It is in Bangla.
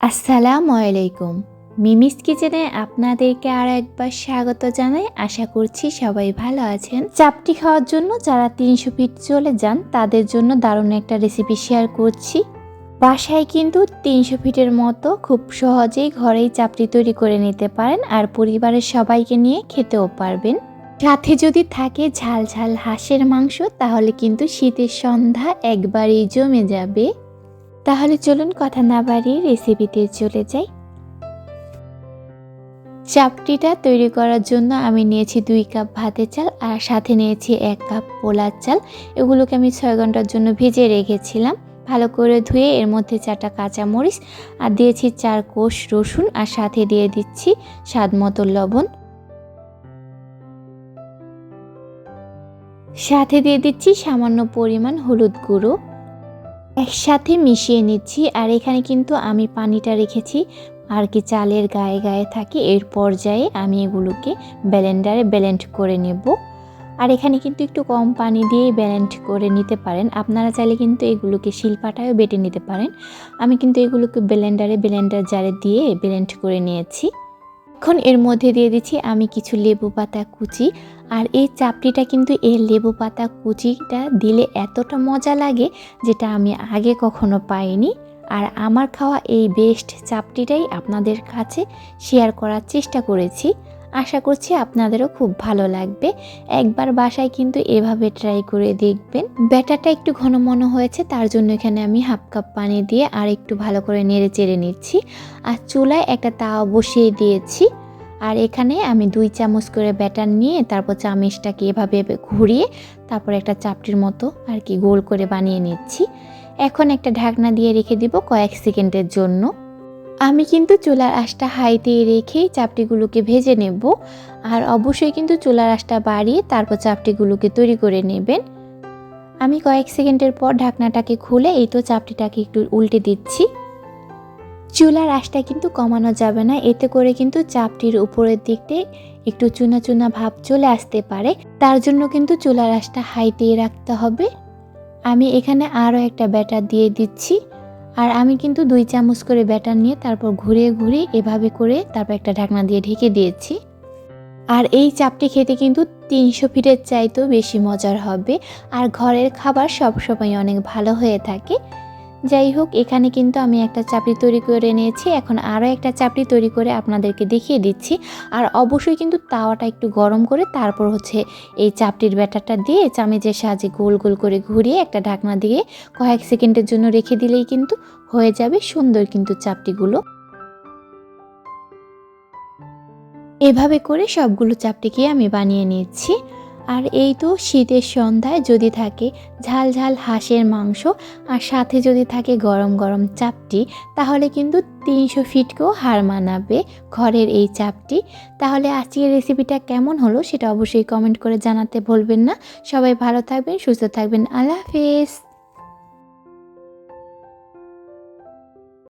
আসসালামু আলাইকুম। মিমিস কিচেনে আপনাদেরকে আর একবার স্বাগত জানাই। আশা করছি সবাই ভালো আছেন। চাপটি খাওয়ার জন্য যারা ৩০০ ফিট চলে যান তাদের জন্য দারুণ একটা রেসিপি শেয়ার করছি। বাসায় কিন্তু ৩০০ ফিটের মতো খুব সহজেই ঘরেই চাপটি তৈরি করে নিতে পারেন আর পরিবারের সবাইকে নিয়ে খেতেও পারবেন। সাথে যদি থাকে ঝাল ঝাল হাঁসের মাংস তাহলে কিন্তু শীতের সন্ধ্যা একবারেই জমে যাবে। তাহলে চলুন কথা না বাড়িয়ে রেসিপিতে চলে যাই। চাপটিটা তৈরি করার জন্য আমি নিয়েছি 2 কাপ ভাতের চাল আর সাথে নিয়েছি 1 কাপ পোলার চাল। এগুলোকে আমি 6 ঘন্টার জন্য ভিজিয়ে রেখেছিলাম। ভালো করে ধুয়ে এর মধ্যে 4টা কাঁচামরিচ আর দিয়েছি 4 কোষ রসুন আর সাথে দিয়ে দিচ্ছি স্বাদ মতো লবণ। সাথে দিয়ে দিচ্ছি সামান্য পরিমাণ হলুদ গুঁড়ো। একসাথে মিশিয়ে নিচ্ছি আর এখানে কিন্তু আমি পানিটা রেখেছি আর কি চালের গায়ে গায়ে থাকে। এর পর্যায়ে আমি এগুলোকে ব্লেন্ডারে ব্লেন্ড করে নেব। আর এখানে কিন্তু একটু কম পানি দিয়ে ব্লেন্ড করে নিতে পারেন। আপনারা চাইলে কিন্তু এগুলোকে শিলপাটায়ও বেটে নিতে পারেন। আমি কিন্তু এগুলোকে ব্লেন্ডার জারে দিয়ে ব্লেন্ড করে নিয়েছি। এখন এর মধ্যে দিয়ে দিচ্ছি আমি কিছু লেবু পাতা কুচি। আর এই চাপটিটা কিন্তু এই লেবু পাতা কুচিটা দিলে এতটা মজা লাগে যেটা আমি আগে কখনো পাইনি। আর আমার খাওয়া এই বেস্ট চাপটিটাই আপনাদের কাছে শেয়ার করার চেষ্টা করেছি। আশা করছি আপনাদেরও খুব ভালো লাগবে। একবার বাসায় কিন্তু এভাবে ট্রাই করে দেখবেন। ব্যাটারটা একটু ঘন মনে হয়েছে, তার জন্য এখানে আমি 1/2 কাপ পানি দিয়ে আর একটু ভালো করে নেড়ে চেড়ে নিচ্ছি। আর চুলায় একটা তাওয়া বসিয়ে দিয়েছি। আর এখানে আমি 2 চামচ করে ব্যাটার নিয়ে তারপর চামচটাকে এভাবে ঘুরিয়ে তারপর একটা চাপটির মতো আর কি গোল করে বানিয়ে নিচ্ছি। এখন একটা ঢাকনা দিয়ে রেখে দিব কয়েক সেকেন্ডের জন্য। আমি কিন্তু চুলার আঁচটা হাইতে রেখেই চাপটিগুলোকে ভেজে নেব। আর অবশ্যই কিন্তু চুলার আঁচটা বাড়িয়ে তারপর চাপটিগুলোকে তৈরি করে নেবেন। আমি কয়েক সেকেন্ডের পর ঢাকনাটাকে খুলে এই তো চাপটিটাকে একটু উল্টে দিচ্ছি। চুলার আঁচটা কিন্তু কমানো যাবে না, এতে করে কিন্তু চাপটির উপরের দিকতে একটু চুনা চুনা ভাব চলে আসতে পারে। তার জন্য কিন্তু চুলার আঁচটা হাইতে রাখতে হবে। আমি এখানে আরও একটা ব্যাটার দিয়ে দিচ্ছি। আর আমি কিন্তু 2 চামচ করে ব্যাটার নিয়ে তারপর ঘুরিয়ে ঘুরিয়ে এভাবে করে তারপর একটা ঢাকনা দিয়ে ঢেকে দিয়েছি। আর এই চাপটি খেতে কিন্তু ৩০০ ফিটের চাইতেও বেশি মজার হবে। আর ঘরের খাবার সবসময় অনেক ভালো হয়ে থাকে। যাই হোক, এখানে কিন্তু আমি একটা চাপড়ি তৈরি করে নিয়েছি। এখন আরও একটা চাপড়ি তৈরি করে আপনাদেরকে দেখিয়ে দিচ্ছি। আর অবশ্যই কিন্তু তাওয়াটা একটু গরম করে তারপর এই চাপটির ব্যাটারটা দিয়ে চামচের সাহায্যে গোল গোল করে ঘুরিয়ে একটা ঢাকনা দিয়ে কয়েক সেকেন্ডের জন্য রেখে দিলেই কিন্তু হয়ে যাবে সুন্দর কিন্তু চাপটিগুলো। এভাবে করে সবগুলো চাপটিকে আমি বানিয়ে নিচ্ছি। আর এই তো শীতের সন্ধ্যায় যদি থাকে ঝাল ঝাল হাঁসের মাংস আর সাথে যদি থাকে গরম গরম চাপটি, তাহলে কিন্তু ৩০০ ফিটকেও হার মানাবে ঘরের এই চাপটি। তাহলে আজকের রেসিপিটা কেমন হলো সেটা অবশ্যই কমেন্ট করে জানাতে ভুলবেন না। সবাই ভালো থাকবেন, সুস্থ থাকবেন। আল্লাহ হাফেজ।